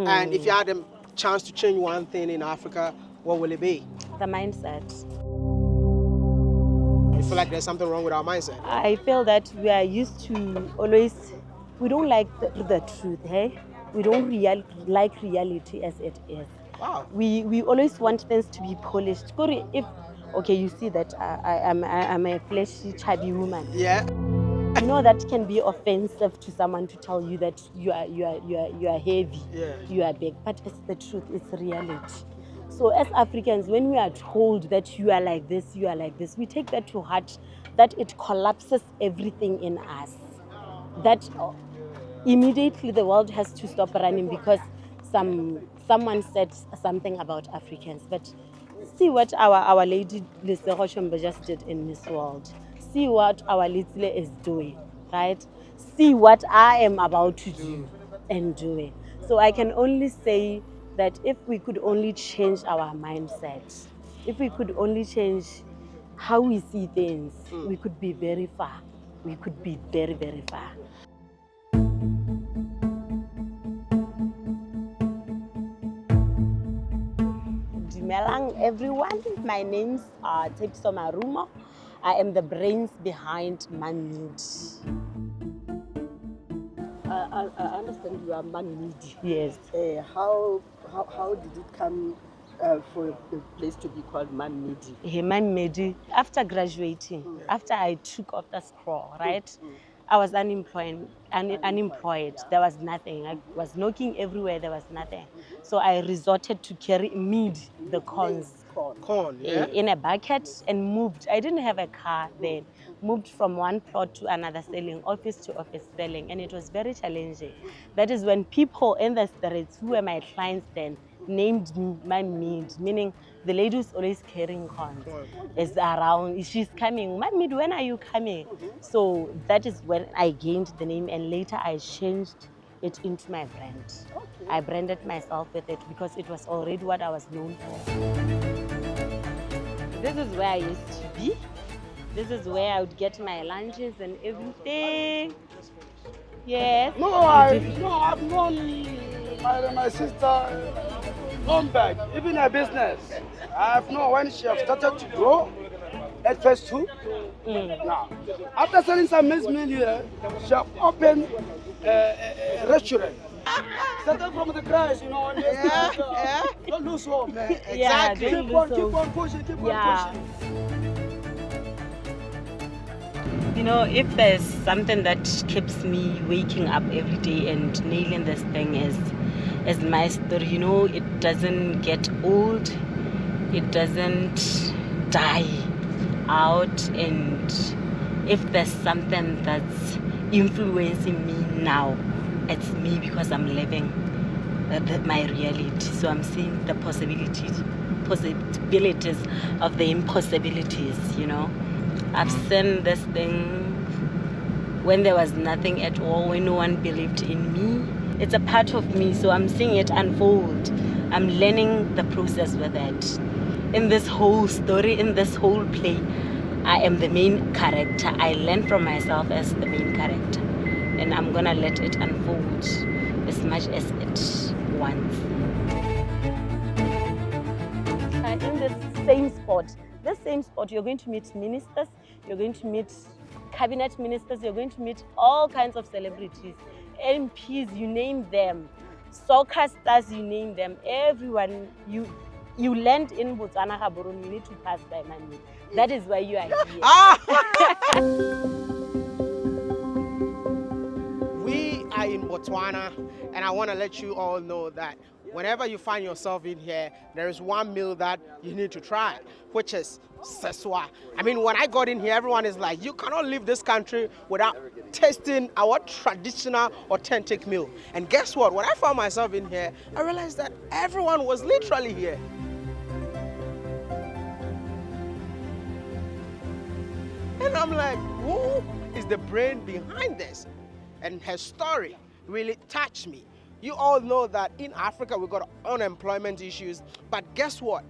And if you had a chance to change one thing in Africa, what will it be? The mindset. You feel like there's something wrong with our mindset? I feel that we are used to always, we don't like the truth, hey? We don't like reality as it is. Wow. We always want things to be polished. If, okay, you see that I'm a fleshy, chubby woman. Yeah. You know that can be offensive to someone to tell you that you are heavy, Yeah. you are big, but it's the truth, it's reality. So as Africans, when we are told that you are like this, we take that to heart, that it collapses everything in us. That immediately the world has to stop running because someone said something about Africans. But see what our lady Lesego Shombe just did in Miss World. See what our Little is doing, right? See what I am about to do and do it. So I can only say that if we could only change our mindset, if we could only change how we see things, we could be very far. We could be very, very far. Dumelang everyone, my name's Tsepiso Marumo. I am the brains behind Man-Made. I understand you are Man-Made. Yes. How did it come for the place to be called Man-Made? Man-Made. After graduating, after I took off the scroll, right? I was unemployed. There was nothing. I was knocking everywhere. There was nothing. So I resorted to carry the Corn, yeah. in a bucket and moved. I didn't have a car then. Moved from one plot to another, selling, office to office selling, and it was very challenging. That is when people in the streets, who were my clients then, named me Man-Made, meaning the lady who's always carrying corn is around. She's coming. Man-Made, when are you coming? So that is when I gained the name, and later I changed it into my brand. I branded myself with it because it was already what I was known for. This is where I used to be. This is where I would get my lunches and everything. Yes. No, I've known my sister long back, even her business. I've known when she have started to grow at first too. Now, after selling some Miss Meal here, she have opened a restaurant. Started from the crash, you know. Yeah. Don't lose hope, man. Exactly. Keep on pushing. You know, if there's something that keeps me waking up every day and nailing this thing is my story. You know, it doesn't get old, it doesn't die out, and if there's something that's influencing me now, it's me, because I'm living my reality. So I'm seeing the possibilities of the impossibilities, you know. I've seen this thing when there was nothing at all, when no one believed in me. It's a part of me, so I'm seeing it unfold. I'm learning the process with it. In this whole story, in this whole play, I am the main character. I learn from myself as the main character, and I'm gonna let it unfold as much as it wants. In this same spot, you're going to meet ministers, you're going to meet cabinet ministers, you're going to meet all kinds of celebrities, MPs, you name them, soccer stars, you name them, everyone. You land in Botswana, you need to pass by Man-Made. That is why you are here. We are in Botswana, and I want to let you all know that whenever you find yourself in here, there is one meal that you need to try, which is seswa. I mean, when I got in here, everyone is like, you cannot leave this country without tasting our traditional, authentic meal. And guess what? When I found myself in here, I realized that everyone was literally here. And I'm like, who is the brain behind this? And her story really touched me. You all know that in Africa we've got unemployment issues, but guess what?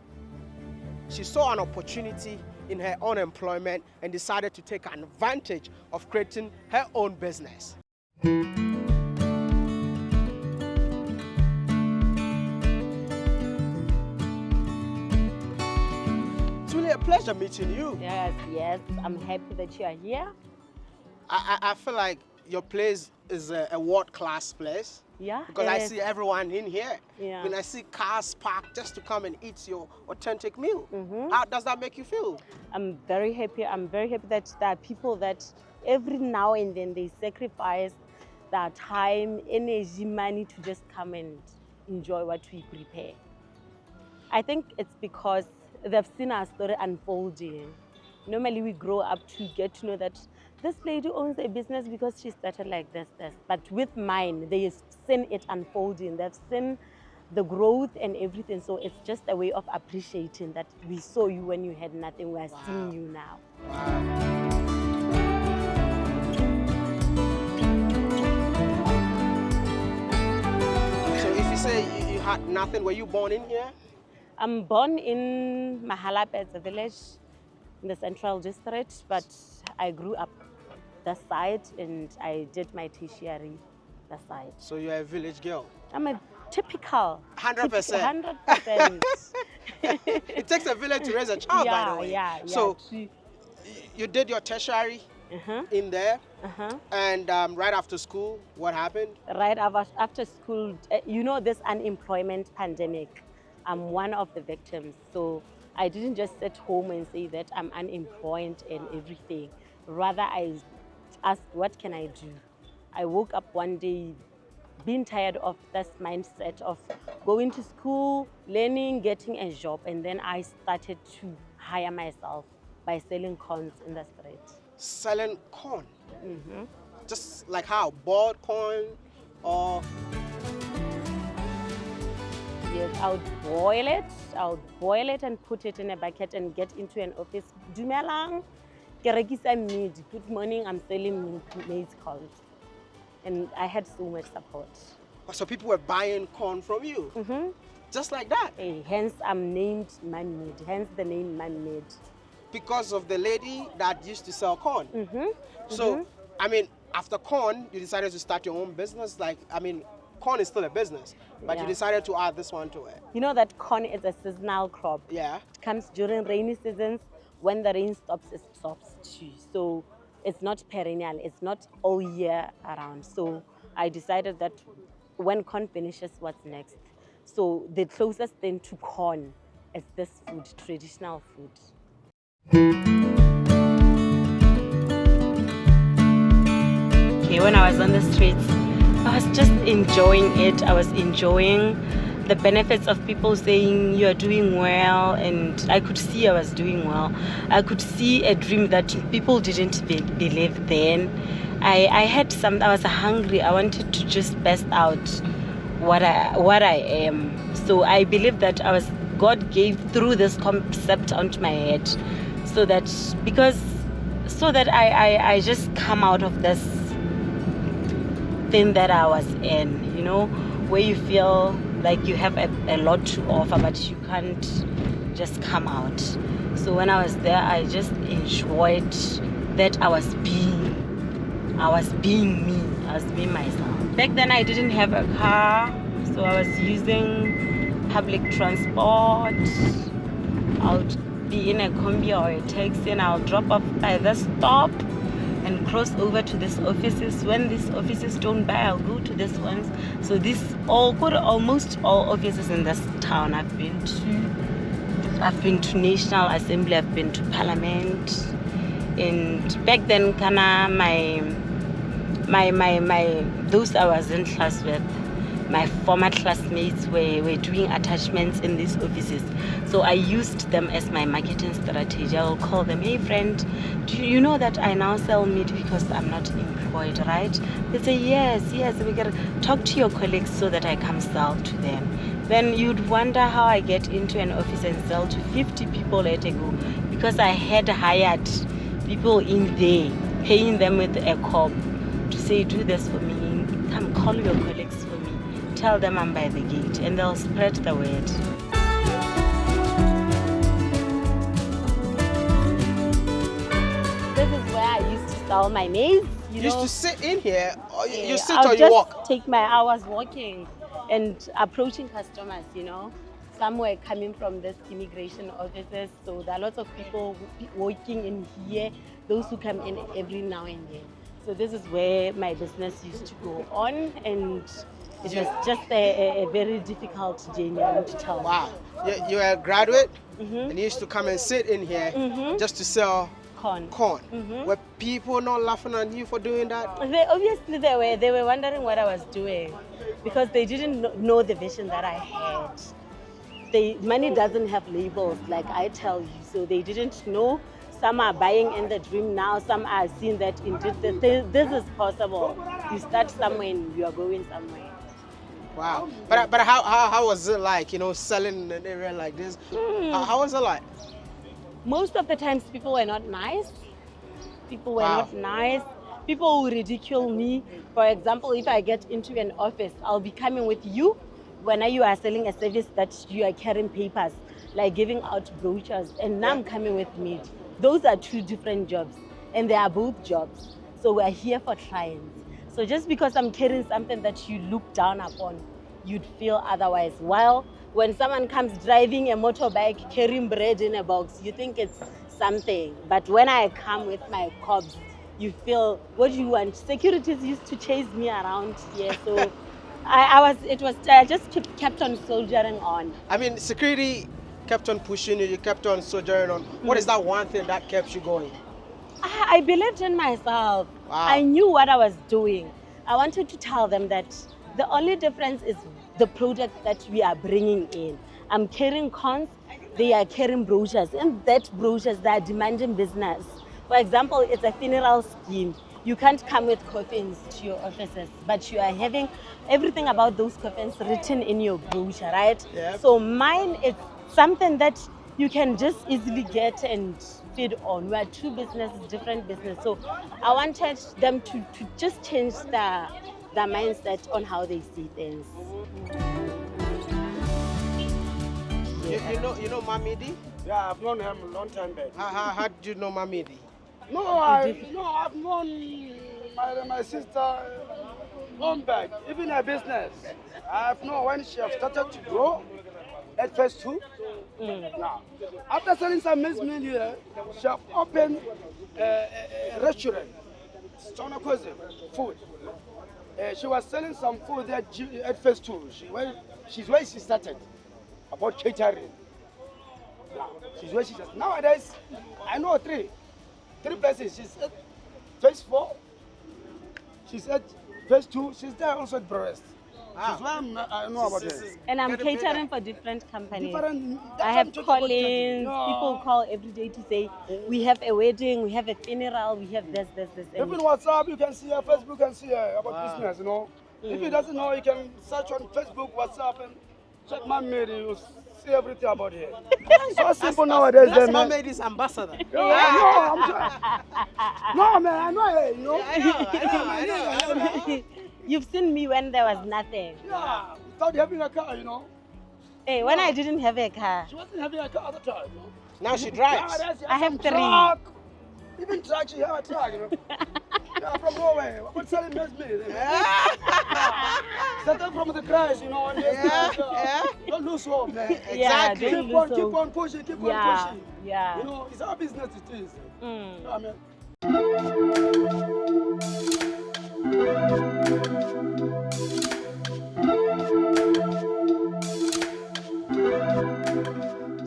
She saw an opportunity in her unemployment and decided to take advantage of creating her own business. pleasure meeting you. Yes, I'm happy that you are here. I feel like your place is a world-class place. Yeah, Because it I is. see everyone in here. Yeah. When I see cars parked just to come and eat your authentic meal. Mm-hmm. How does that make you feel? I'm very happy. I'm very happy that there are people that every now and then they sacrifice their time, energy, money to just come and enjoy what we prepare. I think it's because they've seen our story unfolding. Normally we grow up to get to know that this lady owns a business because she started like this. But with mine, they've seen it unfolding. They've seen the growth and everything. So it's just a way of appreciating that we saw you when you had nothing. We are seeing you now. So if you say you had nothing, were you born in here? I'm born in Mahalapet, a village in the Central District, but I grew up the side and I did my tertiary the side. So you're a village girl? I'm a typical 100%. 100%. It takes a village to raise a child, by the way. Yeah. So you did your tertiary in there, and right after school, what happened? Right after school, you know, this unemployment pandemic, I'm one of the victims. So I didn't just sit home and say that I'm unemployed and everything. Rather, I asked, what can I do? I woke up one day being tired of this mindset of going to school, learning, getting a job, and then I started to hire myself by selling corns in the street. Selling corn? Just like how? Boiled corn or? Yes, I'll boil it and put it in a bucket and get into an office. Dumelang, ke rekisa meat. Good morning, I'm selling maize corns. And I had so much support. So people were buying corn from you? Just like that? Hence, I'm named man-made. Hence the name man-made. Because of the lady that used to sell corn? So, I mean, after corn, you decided to start your own business? Like, I mean, corn is still a business, but you decided to add this one to it. You know that corn is a seasonal crop. Yeah. It comes during rainy seasons. When the rain stops, it stops too. So it's not perennial. It's not all year around. So I decided that when corn finishes, what's next? So the closest thing to corn is this food, traditional food. Okay, when I was on the streets, I was just enjoying it. I was enjoying the benefits of people saying you are doing well, and I could see I was doing well. I could see a dream that people didn't believe then. I had some. I was hungry. I wanted to just burst out what I am. So I believe that God gave through this concept onto my head, so that I just come out of this thing that I was in, you know, where you feel like you have a lot to offer, but you can't just come out. So when I was there, I just enjoyed that I was being me. I was being myself. Back then, I didn't have a car, so I was using public transport. I would be in a combi or a taxi, and I'll drop off by the stop and cross over to these offices. When these offices don't buy, I'll go to these ones. So almost all offices in this town I've been to National Assembly, I've been to Parliament. And back then, those I was in class with, my former classmates were doing attachments in these offices. So I used them as my marketing strategy. I'll call them, hey friend, do you know that I now sell meat because I'm not employed, right? They say, yes, we gotta talk to your colleagues so that I come sell to them. Then you'd wonder how I get into an office and sell to 50 people at a go, because I had hired people in there, paying them with a cob to say, do this for me, come call your colleagues for me, tell them I'm by the gate, and they'll spread the word. This is where I used to sell my maize. You used to sit in here, or you sit I'll or you walk? just take my hours walking and approaching customers, you know. some were coming from this immigration offices, so there are lots of people working in here, those who come in every now and then. So this is where my business used to go on, and it was just a very difficult journey, I want to tell you. Wow. You're a graduate and you used to come and sit in here just to sell corn. Were people not laughing at you for doing that? Obviously they were wondering what I was doing, because they didn't know the vision that I had. Money doesn't have labels, like I tell you, so they didn't know. Some are buying in the dream now, some are seeing that indeed this is possible. You start somewhere and you are going somewhere. Wow. But how was it like, selling in an area like this? How was it like? Most of the times people were not nice. People were Wow. not nice. People will ridicule me. For example, if I get into an office, I'll be coming with you when you are selling a service that you are carrying papers, like giving out brochures, and now I'm coming with meat. Those are two different jobs, and they are both jobs. So we're here for clients. So just because I'm carrying something that you look down upon, you'd feel otherwise. While when someone comes driving a motorbike carrying bread in a box, you think it's something. But when I come with my cobs, you feel, what do you want? Securities used to chase me around here, so I just kept on soldiering on. I mean, security kept on pushing you, you kept on soldiering on. What is that one thing that kept you going? I believed in myself. Wow. I knew what I was doing. I wanted to tell them that the only difference is the product that we are bringing in. I'm carrying cons, they are carrying brochures. And that brochures, they are demanding business. For example, it's a funeral scheme. You can't come with coffins to your offices, but you are having everything about those coffins written in your brochure, right? Yep. So mine is something that you can just easily get and feed on. We are two businesses, different businesses. So I wanted them to just change their mindset on how they see things. You know Mamidi? Yeah, I've known him a long time back. How did you know Mamidi? I've known my sister long back, even her business. I've known when she have started to grow at first too. Now, after selling some meal here, she have opened a restaurant, Cuisine, food. She was selling some food there at first too. She's where she started, about catering. Now, she's where she started. Nowadays, I know three places. She's at phase 4, she's at phase 2, she's there also at Brest. Wow. She's where I know about her. And I'm Getting catering bigger. for different companies. Different- I have that's what I'm talking call-ins. about. People call every day to say, we have a wedding, we have a funeral, we have this. Even And WhatsApp, you can see her, Facebook, you can see her about business, If you doesn't know, you can search on Facebook, WhatsApp, and check my Mary, you'll see everything about her. So simple nowadays, That's man. Mamidi's ambassador. No, man, I know her, I know. you've seen me when there was nothing. Yeah, without having a car, Hey, when I didn't have a car. She wasn't having a car at the time, Now she drives. Nowadays, she I has have some 3. truck. Even truck, she have a truck, Yeah, from Norway. What selling makes me? Started from the crash, and Yeah. don't lose hope, man. Yeah, Exactly. don't Keep on, lose keep hope. on pushing, keep on Yeah, pushing. yeah. It's our business it is. I mean,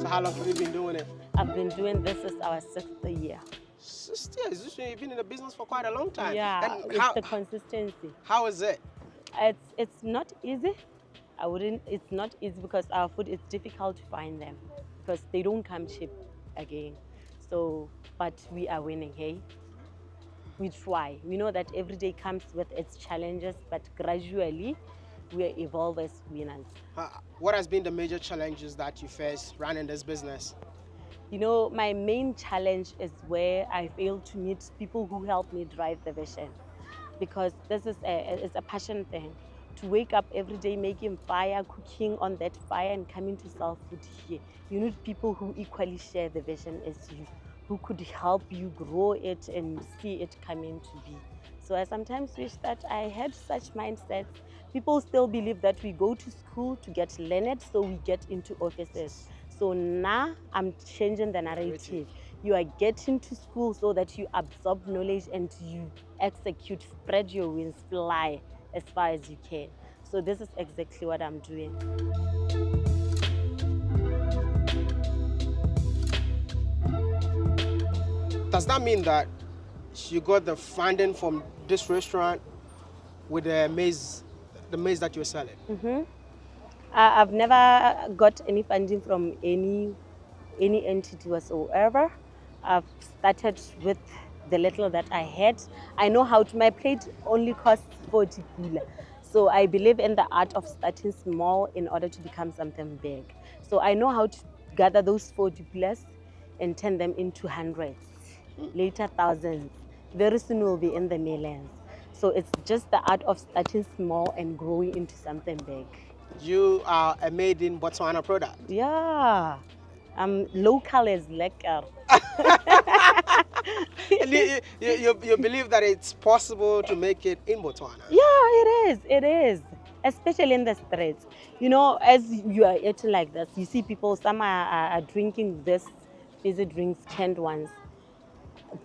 So how long have you been doing it? I've been doing this is our 6th year. 6 years. You've been in the business for quite a long time. Yeah, And it's the consistency. how is it? It's not easy. It's not easy because our food is difficult to find them because they don't come cheap again. So, but we are winning, hey? We try. We know that every day comes with its challenges, but gradually we evolve as winners. What has been the major challenges that you face running this business? My main challenge is where I fail to meet people who help me drive the vision, because this is it's a passion thing. To wake up every day making fire, cooking on that fire and coming to sell food here. You need people who equally share the vision as you, who could help you grow it and see it come into be. So I sometimes wish that I had such mindsets People still believe that we go to school to get learned, so we get into offices. So now I'm changing the narrative. You are getting to school so that you absorb knowledge and you execute, spread your wings, fly as far as you can. So this is exactly what I'm doing. Does that mean that you got the funding from this restaurant with the maize that you're selling? I've never got any funding from any entity whatsoever. I've started with the little that I had. I know how to, my plate only costs 40 pula. So I believe in the art of starting small in order to become something big. So I know how to gather those 40 pulas and turn them into hundreds, later thousands. Very soon we'll be in the millions. So it's just the art of starting small and growing into something big. You are a made in Botswana product. Yeah. Local is lekker. And you believe that it's possible to make it in Botswana? Yeah, it is. Especially in the streets. You know, as you are eating like this, you see people, some are drinking this fizzy drinks, canned ones,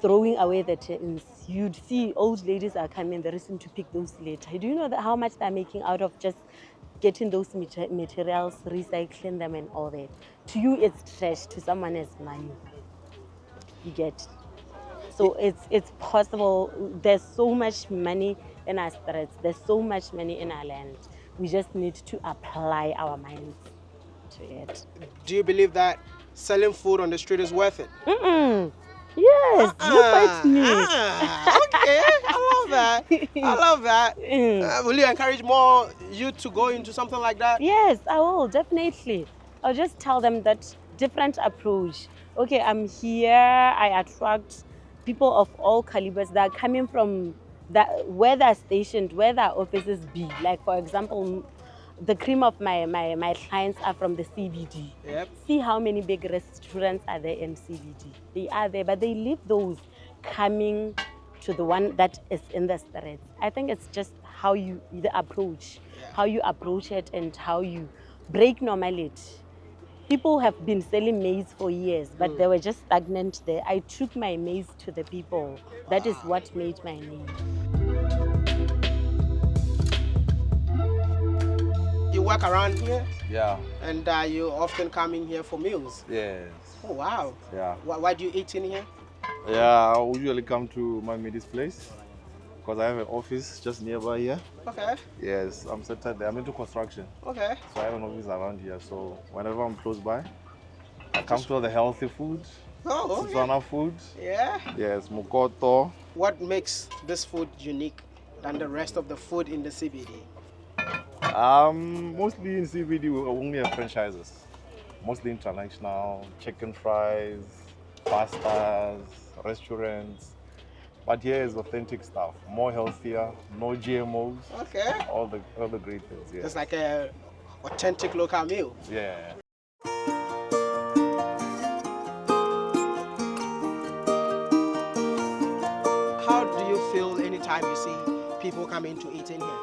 throwing away the tins. You'd see old ladies are coming very soon to pick those later. Do you know how much they're making out of just getting those materials, recycling them and all that? To you, it's trash. To someone, it's money. You get. So it's possible. There's so much money in our streets. There's so much money in our land. We just need to apply our minds to it. Do you believe that selling food on the street is worth it? Yes, look at me. Okay, I love that. I love that. Will you encourage more youth to go into something like that? Yes, I will, definitely. I'll just tell them that different approach. Okay, I'm here, I attract people of all calibers that are coming from where they're stationed, where their offices be. Like, for example, the cream of my clients are from the CBD. Yep. See how many big restaurants are there in CBD. They are there, but they leave those coming to the one that is in the streets. I think it's just how the approach, how you approach it and how you break normality. People have been selling maize for years, but they were just stagnant there. I took my maize to the people. That is what made my name. You work around here? Yeah. And you often come in here for meals? Yes. Oh, wow. Yeah. Why do you eat in here? Yeah, I usually come to my Midi's place because I have an office just nearby here. Okay. Yes, I'm settled there. I'm into construction. Okay. So I have an office around here. So whenever I'm close by, I come to the healthy food. Oh, okay. Botswana food. Yeah. Yes, mukoto. What makes this food unique than the rest of the food in the CBD? Mostly in CBD, we only have franchises. Mostly international, chicken fries, pastas, restaurants. But here is authentic stuff, more healthier, no GMOs. Okay. All the great things. Yeah. It's like a authentic local meal. Yeah. How do you feel anytime you see people coming to eat in here?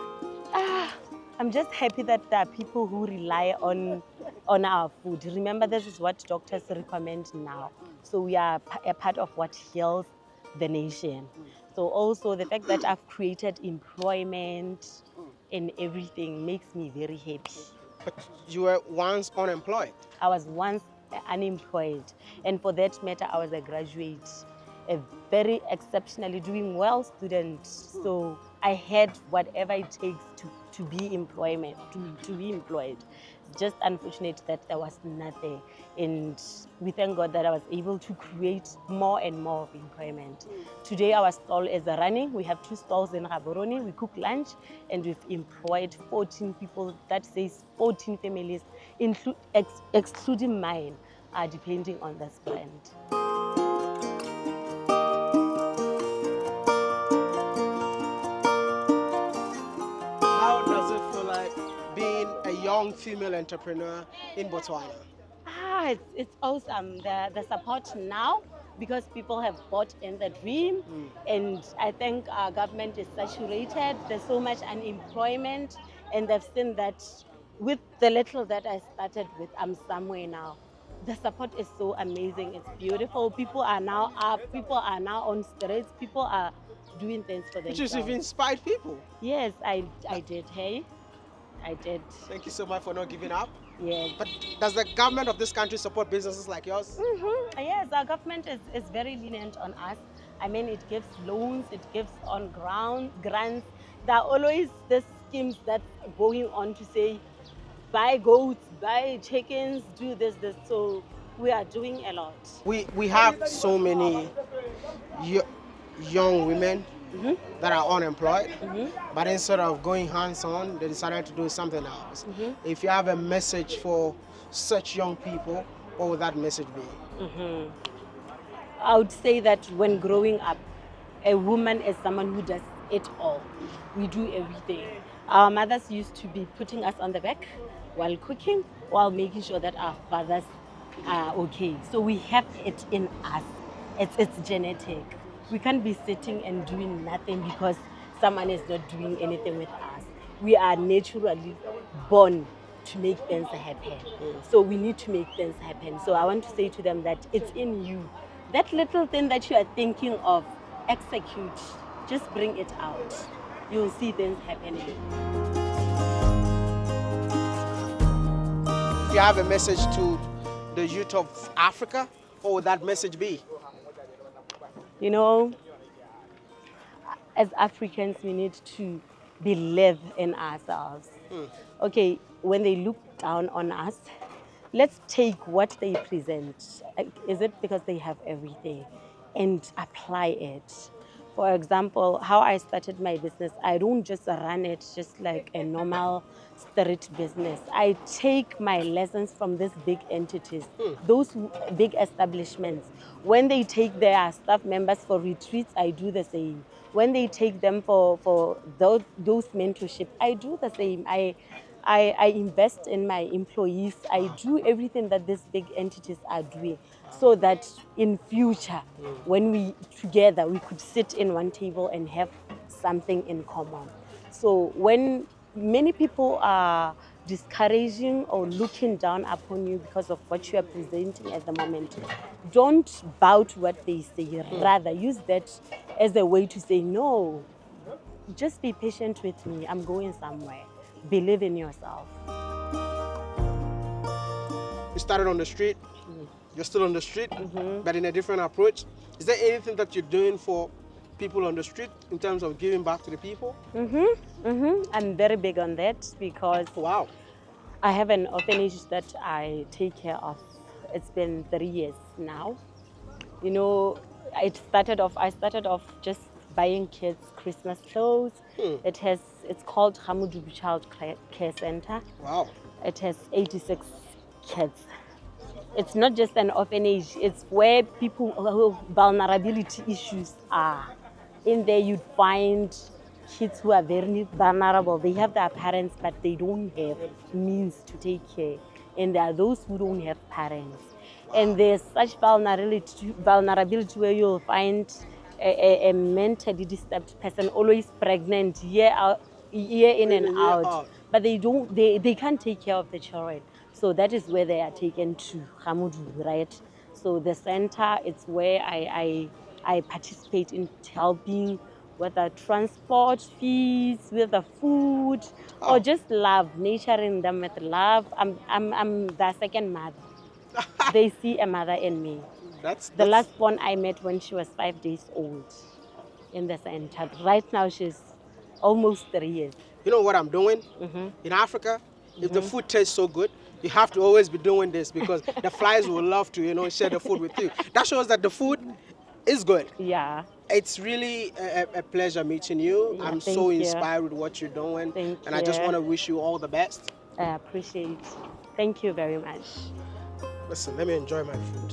I'm just happy that there are people who rely on our food. Remember, this is what doctors recommend now. So we are a part of what heals the nation. So also the fact that I've created employment and everything makes me very happy. But you were once unemployed. I was once unemployed, and for that matter, I was a graduate, a very exceptionally doing well student. So I had whatever it takes to be employed. Just unfortunate that there was nothing, and we thank God that I was able to create more and more of employment. Today our stall is running. We have 2 stalls in Gaborone. We cook lunch, and we've employed 14 people. That says 14 families, excluding mine, are depending on this brand. How does it feel like being a young female entrepreneur in Botswana? It's awesome. The support now, because people have bought in the dream, and I think our government is saturated. There's so much unemployment, And they've seen that with the little that I started with, I'm somewhere now. The support is so amazing. It's beautiful. People are now up. People are now on streets. People are doing things for Which is themselves. you've inspired people. Yes, I did. Hey, I did. Thank you so much for not giving up. Yes. But does the government of this country support businesses like yours? Yes, our government is very lenient on us. I mean, it gives loans, it gives on ground grants. There are always these schemes that's going on to say, buy goats, buy chickens, do this. So we are doing a lot. We have so many young women that are unemployed, but instead of going hands-on, they decided to do something else. If you have a message for such young people, what would that message be? I would say that when growing up, a woman is someone who does it all. We do everything. Our mothers used to be putting us on the back while cooking, while making sure that our fathers are okay. So we have it in us. It's genetic. We can't be sitting and doing nothing because someone is not doing anything with us. We are naturally born to make things happen. So we need to make things happen. So I want to say to them that it's in you. That little thing that you are thinking of, execute. Just bring it out. You'll see things happening. If you have a message to the youth of Africa, what would that message be? You know, as Africans, we need to believe in ourselves. Okay, when they look down on us, let's take what they present. Is it because they have everything? And apply it. For example, how I started my business, I don't just run it just like a normal street business. I take my lessons from these big entities, those big establishments. When they take their staff members for retreats, I do the same. When they take them for those mentorship, I do the same. I invest in my employees. I do everything that these big entities are doing so that in future, when we together, we could sit in one table and have something in common. So when many people are discouraging or looking down upon you because of what you are presenting at the moment, don't bow to what they say. Rather, use that as a way to say, no, just be patient with me. I'm going somewhere. Believe in yourself. You started on the street, you're still on the street, but in a different approach. Is there anything that you're doing for people on the street in terms of giving back to the people? I'm very big on that because Wow. I have an orphanage that I take care of. It's been 3 years now. You know, I started off just buying kids Christmas clothes. It's called Hamudu Child Care Center. Wow. It has 86 kids. It's not just an orphanage, it's where people who vulnerability issues are. In there you'd find kids who are very vulnerable. They have their parents, but they don't have means to take care. And there are those who don't have parents. And there's such vulnerability where you'll find a mentally disturbed person always pregnant year in and out. But they can't take care of the children. So that is where they are taken to Hamudu, right? So the center, it's where I participate in helping with the transport fees, with the food, or just love, nurturing them with love. I'm their second mother. They see a mother in me. The last one I met when she was 5 days old in the center. Right now she's almost 3 years. You know what I'm doing? In Africa, if the food tastes so good, you have to always be doing this because the flies will love to, share the food with you. That shows that the food is good. Yeah. It's really a pleasure meeting you. Yeah, I'm so you. inspired with what you're doing. Thank and I just you. want to wish you all the best. I appreciate it. Thank you very much. Listen, let me enjoy my food.